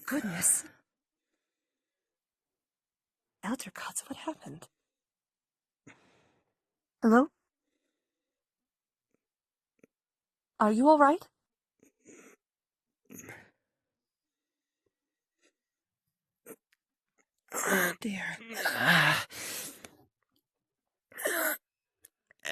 goodness. Elder gods, what happened? Hello? Are you alright? Oh, dear.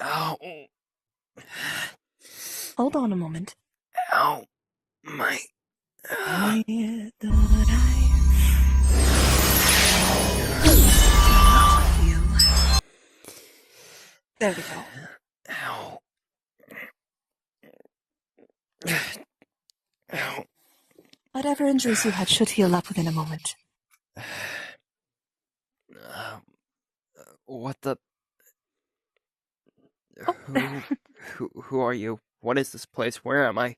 Ow. Hold on a moment. Ow. My... There we go. Ow. Ow. Whatever injuries you had should heal up within a moment. What the... Oh. Who are you? What is this place? Where am I?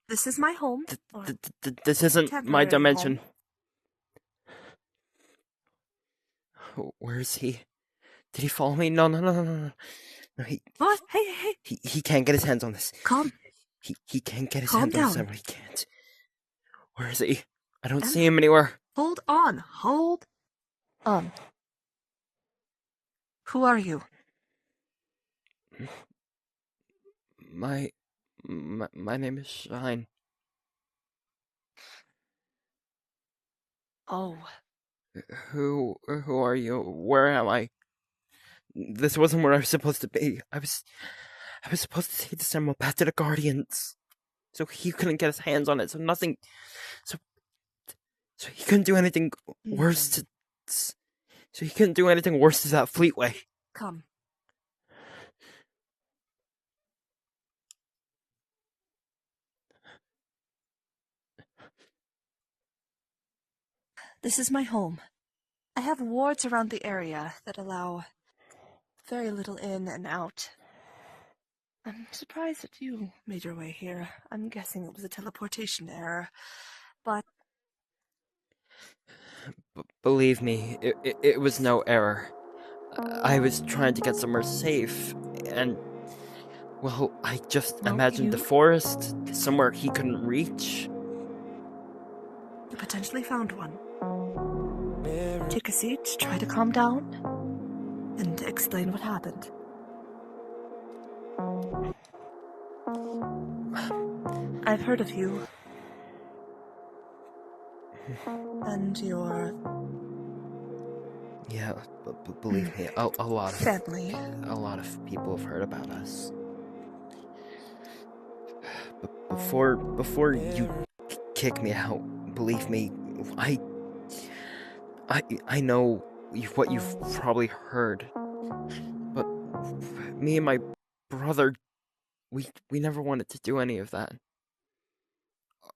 This is my home. This isn't my Temporary dimension. home. Where is he? Did he follow me? No. No, What? Hey. He can't get his hands on this. Calm. He can't get his Calm hands on this down. ever. He can't. Where is he? I don't see him anywhere. Hold on. Who are you? My name is Shine. Oh. Who are you? Where am I? This wasn't where I was supposed to be. I was supposed to take this emerald back to the Guardians, so he couldn't get his hands on it. So he couldn't do anything worse to. So he couldn't do anything worse to that Fleetway. Come. This is my home. I have wards around the area that allow very little in and out. I'm surprised that you made your way here. I'm guessing it was a teleportation error, but... Believe me, it was no error. I was trying to get somewhere safe, and... well, I just imagined the forest, somewhere he couldn't reach. You potentially found one. Take a seat, try to calm down, and explain what happened. I've heard of you. And your... Yeah, believe me, a lot of... family. A lot of people have heard about us. But before you kick me out, believe me, I know what you've probably heard, but me and my brother, we never wanted to do any of that.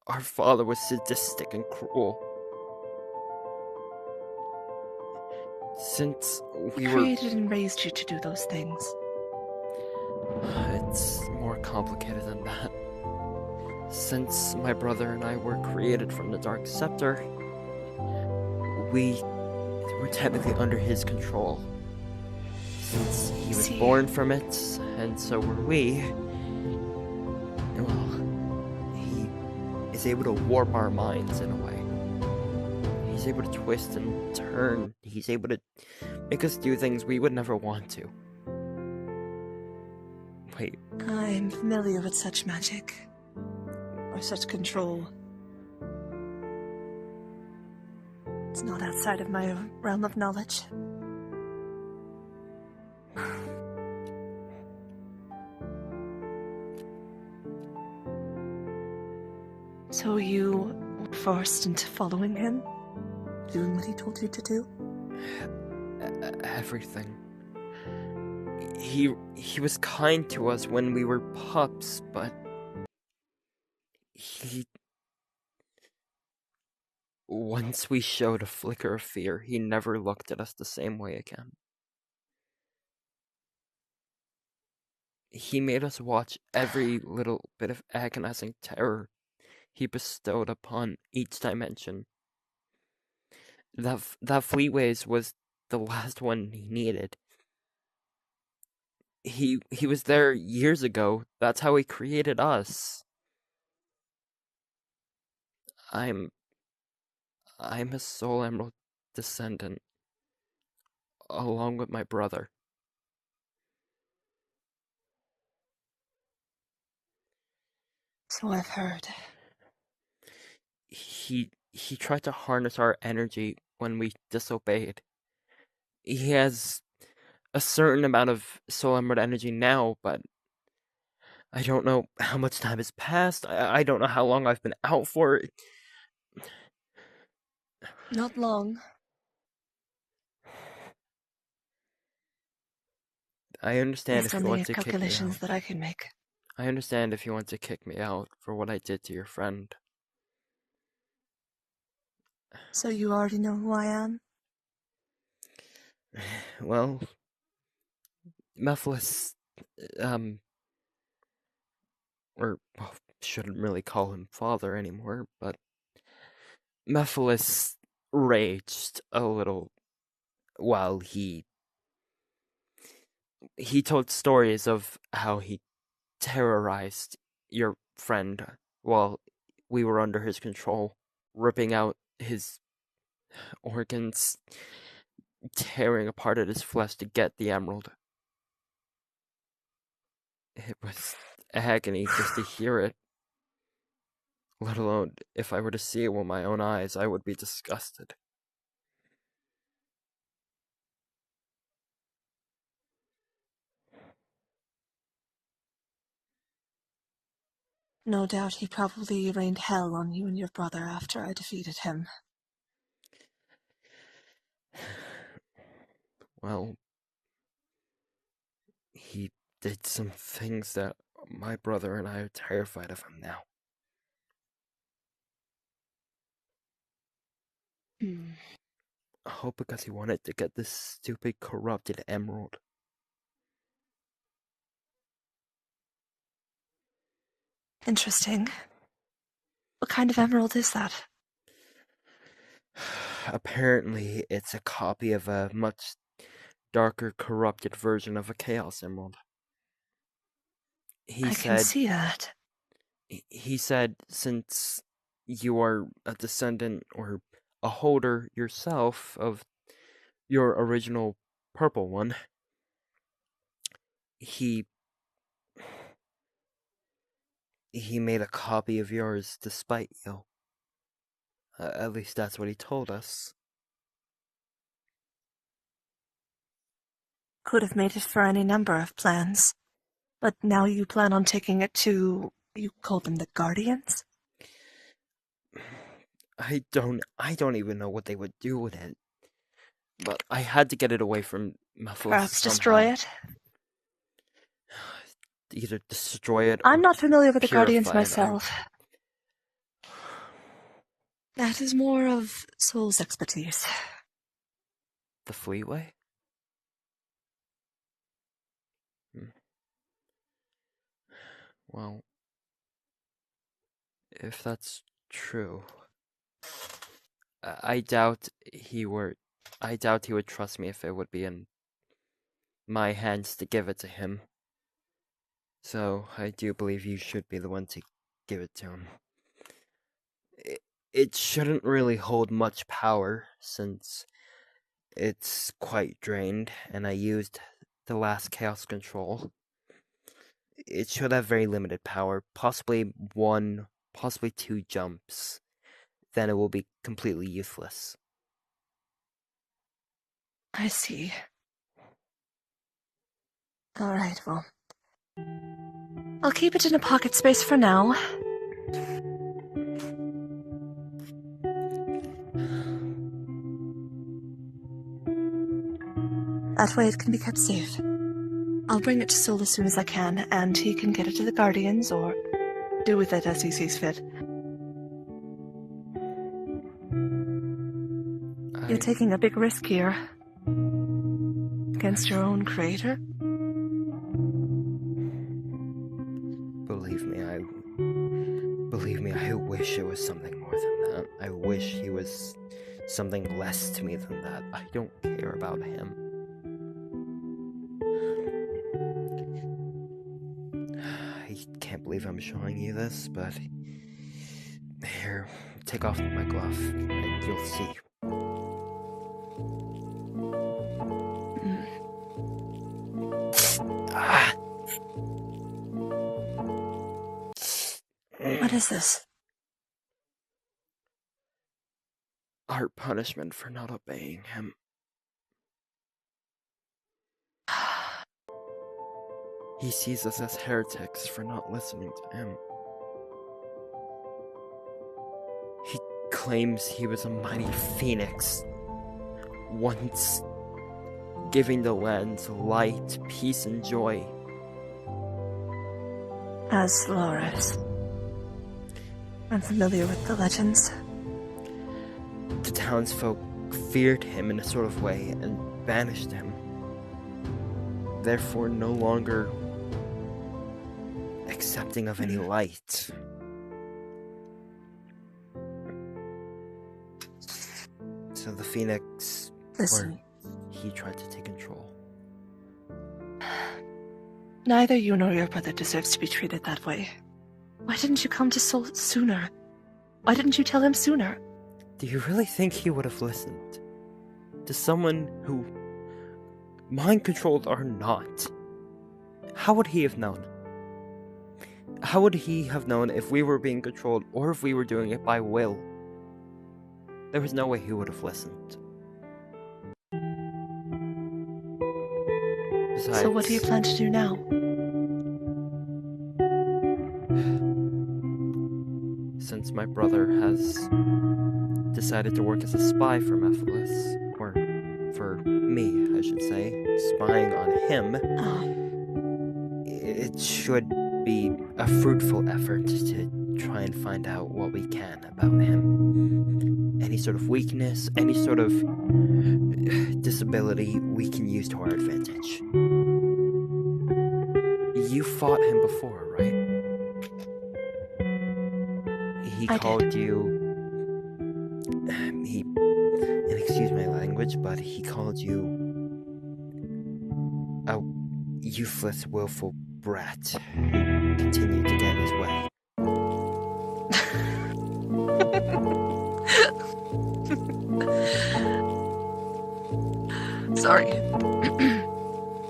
Our father was sadistic and cruel. Since we were... created and raised you to do those things. It's more complicated than that. Since my brother and I were created from the Dark Scepter, we were technically under his control. Since he was born from it, and so were we, well, he is able to warp our minds in a way. He's able to twist and turn. He's able to make us do things we would never want to. Wait. I'm familiar with such magic. Or such control. It's not outside of my realm of knowledge. So you were forced into following him? Doing what he told you to do? Everything. He was kind to us when we were pups, but once we showed a flicker of fear, he never looked at us the same way again. He made us watch every little bit of agonizing terror he bestowed upon each dimension. That Fleetways was the last one he needed. He was there years ago. That's how he created us. I'm I'm a Soul Emerald descendant, along with my brother. So I've heard. He tried to harness our energy when we disobeyed. He has a certain amount of Soul Emerald energy now, but I don't know how much time has passed. I don't know how long I've been out for. Not long. I understand Based if on you want the to kick me calculations out. that I can make. I understand if you want to kick me out for what I did to your friend. So you already know who I am? Well, Mephiles, um, or well, shouldn't really call him father anymore, but Mephiles raged a little while he told stories of how he terrorized your friend while we were under his control, ripping out his organs, tearing apart at his flesh to get the emerald. It was agony just to hear it, let alone if I were to see it with my own eyes, I would be disgusted. No doubt he probably rained hell on you and your brother after I defeated him. Well, he did some things that my brother and I are terrified of him now. Hmm. All because he wanted to get this stupid, corrupted emerald. Interesting. What kind of emerald is that? Apparently, it's a copy of a much darker, corrupted version of a Chaos Emerald. He I can said, see that. he said, since you are a descendant or a holder yourself of your original purple one, he he made a copy of yours to spite you. At least that's what he told us. Could have made it for any number of plans. But now you plan on taking it to, you call them the Guardians? I don't even know what they would do with it. But I had to get it away from Mephiles Perhaps destroy somehow. it? Either destroy it I'm or not familiar with the Guardians purify it. myself. That is more of Soul's expertise. The Fleetway? Hmm. Well, if that's true, I doubt he were. I doubt he would trust me if it would be in my hands to give it to him. So I do believe you should be the one to give it to him. It, it shouldn't really hold much power since it's quite drained, and I used the last Chaos Control. It should have very limited power, possibly one, possibly two jumps. Then it will be completely useless. I see. Alright, well. I'll keep it in a pocket space for now. That way it can be kept safe. I'll bring it to Soul as soon as I can, and he can get it to the Guardians, or do with it as he sees fit. You're taking a big risk here. Against your own creator? Believe me, I wish it was something more than that. I wish he was something less to me than that. I don't care about him. I can't believe I'm showing you this, but here, take off my glove, and you'll see. What is this? Our punishment for not obeying him. He sees us as heretics for not listening to him. He claims he was a mighty phoenix, once giving the lands light, peace, and joy. As Loris. I'm familiar with the legends. The townsfolk feared him in a sort of way and banished him, therefore no longer accepting of any light. So the Phoenix, Listen. he tried to take control. Neither you nor your brother deserves to be treated that way. Why didn't you come to Sol sooner? Why didn't you tell him sooner? Do you really think he would have listened to someone who, mind-controlled or not? How would he have known? How would he have known if we were being controlled or if we were doing it by will? There was no way he would have listened. Besides, So what do you plan to do now? since my brother has decided to work as a spy for Mephiles, or for me, I should say, spying on him, it should be a fruitful effort to try and find out what we can about him. Any sort of weakness, any sort of disability we can use to our advantage. You fought him before, right? He called you... and excuse my language, but he called you a useless, willful brat who continued to get in his way. Sorry.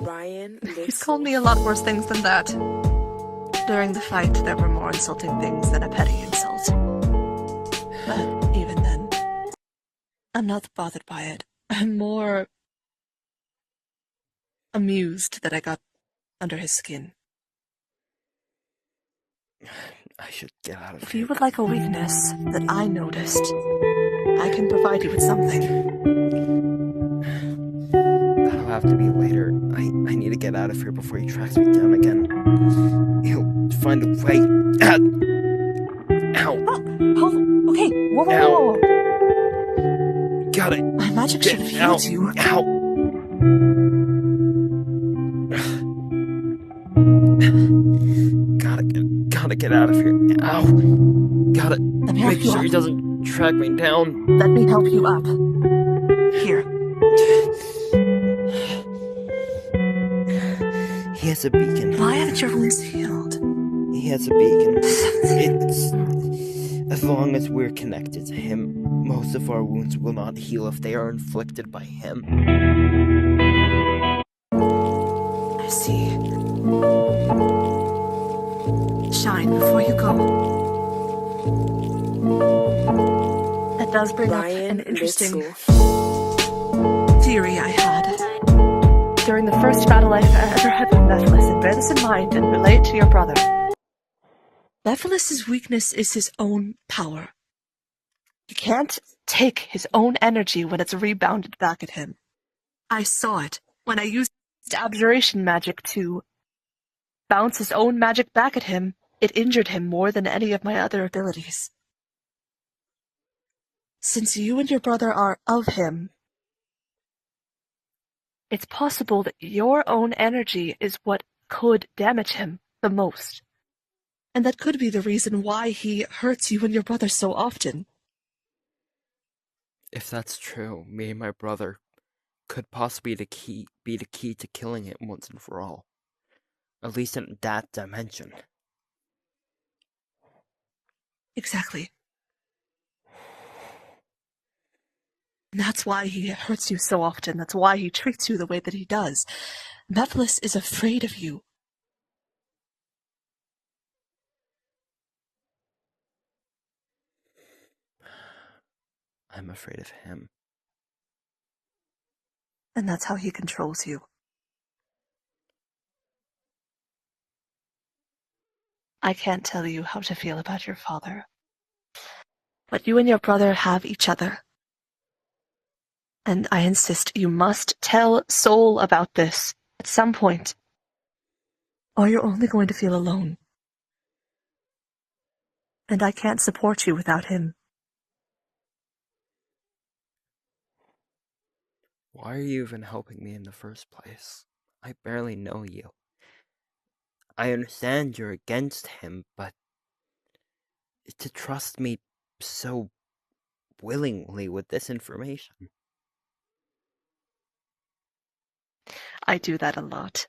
Ryan, He's called me a lot worse things than that. During the fight, there were more insulting things than a petty insult. But even then, I'm not bothered by it. I'm more amused that I got under his skin. I should get out of If here. you would like a weakness that I noticed, I can provide you with something. That'll have to be later. I need to get out of here before he tracks me down again. He'll find a way. Ow! Oh, okay. Whoa. Got it. My magic should have healed you. Ow! Gotta get out of here. Ow! Gotta Let me help make you sure he up. doesn't track me down. Let me help you up. Here. He has a beacon. Why haven't your wounds healed? He has a beacon. It's... As long as we're connected to him, most of our wounds will not heal if they are inflicted by him. I see. Shine before you go. That does bring up an interesting theory I had. During the first battle I ever had with Mephiles, and bear this in mind and relay it to your brother. Mephiles' weakness is his own power. He can't take his own energy when it's rebounded back at him. I saw it when I used abjuration magic to bounce his own magic back at him. It injured him more than any of my other abilities. Since you and your brother are of him, it's possible that your own energy is what could damage him the most. And that could be the reason why he hurts you and your brother so often. If that's true, me and my brother could possibly be the key to killing him once and for all. At least in that dimension. Exactly. That's why he hurts you so often. That's why he treats you the way that he does. Mephiles is afraid of you. I'm afraid of him. And that's how he controls you. I can't tell you how to feel about your father. But you and your brother have each other. And I insist you must tell Soul about this at some point, or you're only going to feel alone. And I can't support you without him. Why are you even helping me in the first place? I barely know you. I understand you're against him, but to trust me so willingly with this information. I do that a lot.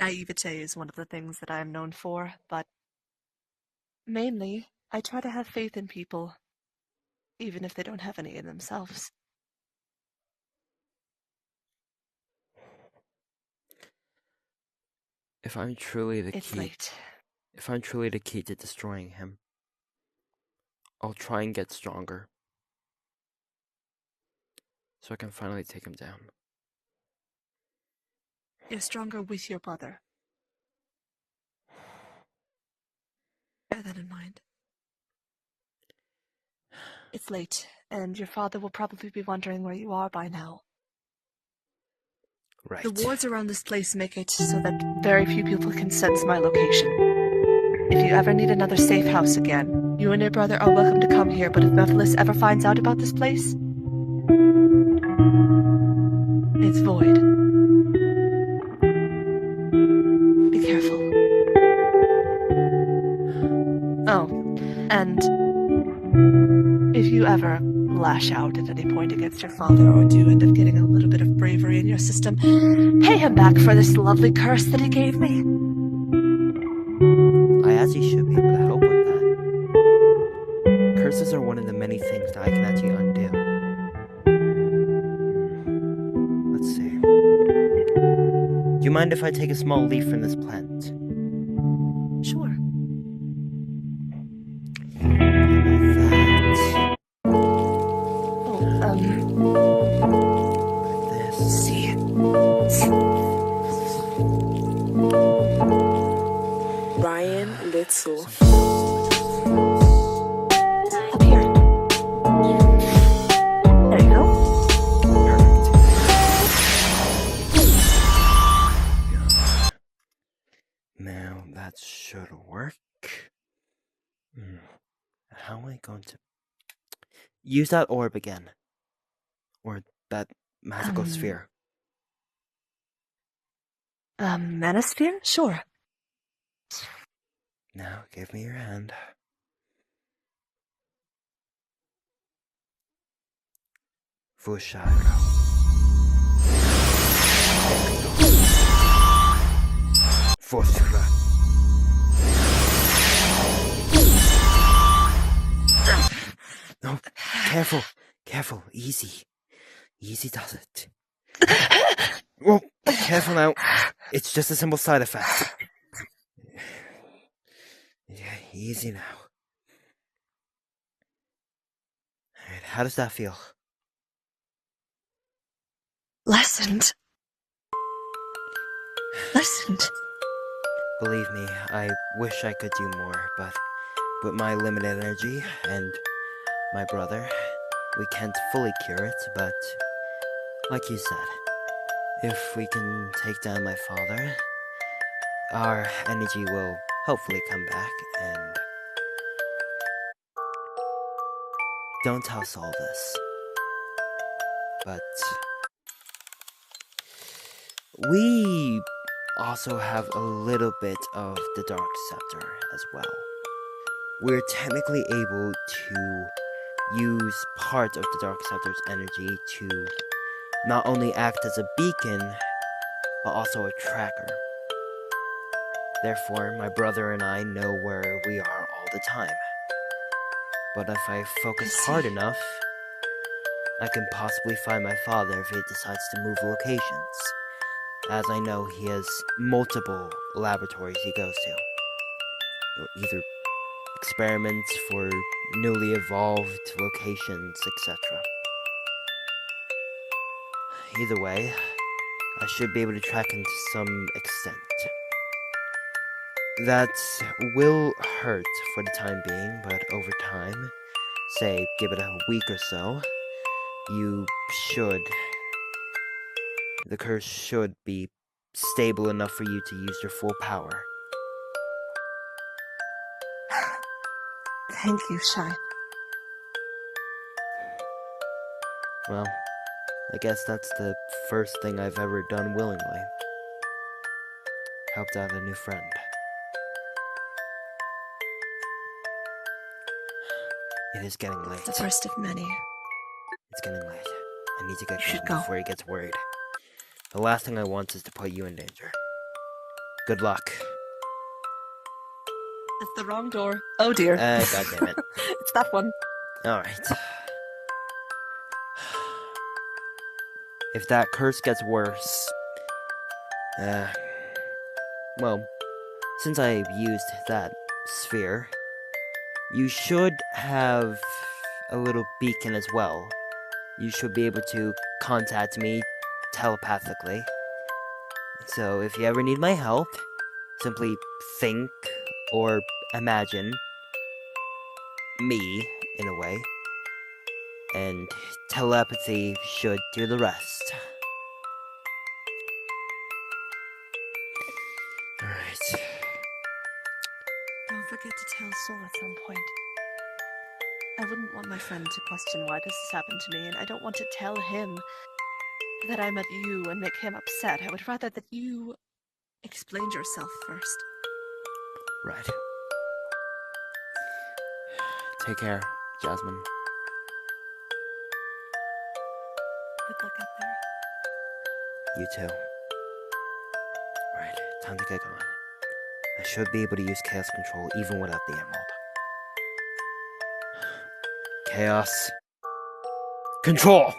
Naivete is one of the things that I am known for, but mainly, I try to have faith in people, even if they don't have any in themselves. If I'm truly the It's key, late. if I'm truly the key to destroying him, I'll try and get stronger, so I can finally take him down. You're stronger with your brother. Bear that in mind. It's late, and your father will probably be wondering where you are by now. Right. The wards around this place make it so that very few people can sense my location. If you ever need another safe house again, you and your brother are welcome to come here, but if Mephiles ever finds out about this place, it's void. Be careful. Oh, and if you ever lash out at any point against your father or do end up getting a little bit of bravery in your system, pay him back for this lovely curse that he gave me. I actually should be able to help with that. Curses are one of the many things that I can actually undo. Let's see. Do you mind if I take a small leaf from this plant? Sure. Like Oh, this. see. Ryan Little. Up here. There you go. Perfect. Now that should work. How am I going to use that orb again? Or that magical sphere? Manosphere? Sure. Now give me your hand. Vusharo. Vushra. No, careful, careful, easy. Easy does it. Well, careful now. It's just a simple side effect. Yeah, easy now. Alright, how does that feel? Lessened. Believe me, I wish I could do more, but with my limited energy and my brother, we can't fully cure it, but like you said, if we can take down my father, our energy will hopefully come back, and don't tell Saul this, but we also have a little bit of the Dark Scepter as well. We're technically able to use part of the Dark Scepter's energy to not only act as a beacon, but also a tracker. Therefore, my brother and I know where we are all the time. But if I focus hard enough, I can possibly find my father if he decides to move locations, as I know he has multiple laboratories he goes to. Either experiments for newly evolved locations, etc. Either way, I should be able to track him to some extent. That will hurt for the time being, but over time, say, give it a week or so, the curse should be stable enough for you to use your full power. Thank you, Shine. Well, I guess that's the first thing I've ever done willingly. Helped out a new friend. It is getting late. The first of many. It's getting late. I need to get You should going go. before he gets worried. The last thing I want is to put you in danger. Good luck. That's the wrong door. Oh dear. God damn it. It's that one. Alright. If that curse gets worse... well, since I used that sphere, you should have a little beacon as well. You should be able to contact me telepathically. So if you ever need my help, simply think or imagine me, in a way, and telepathy should do the rest. Alright. Don't forget to tell Soul at some point. I wouldn't want my friend to question why this has happened to me, and I don't want to tell him that I met you and make him upset. I would rather that you explained yourself first. Right. Take care, Jasmine. Good luck out there. You too. Right, time to get going. I should be able to use Chaos Control even without the emerald. Chaos Control!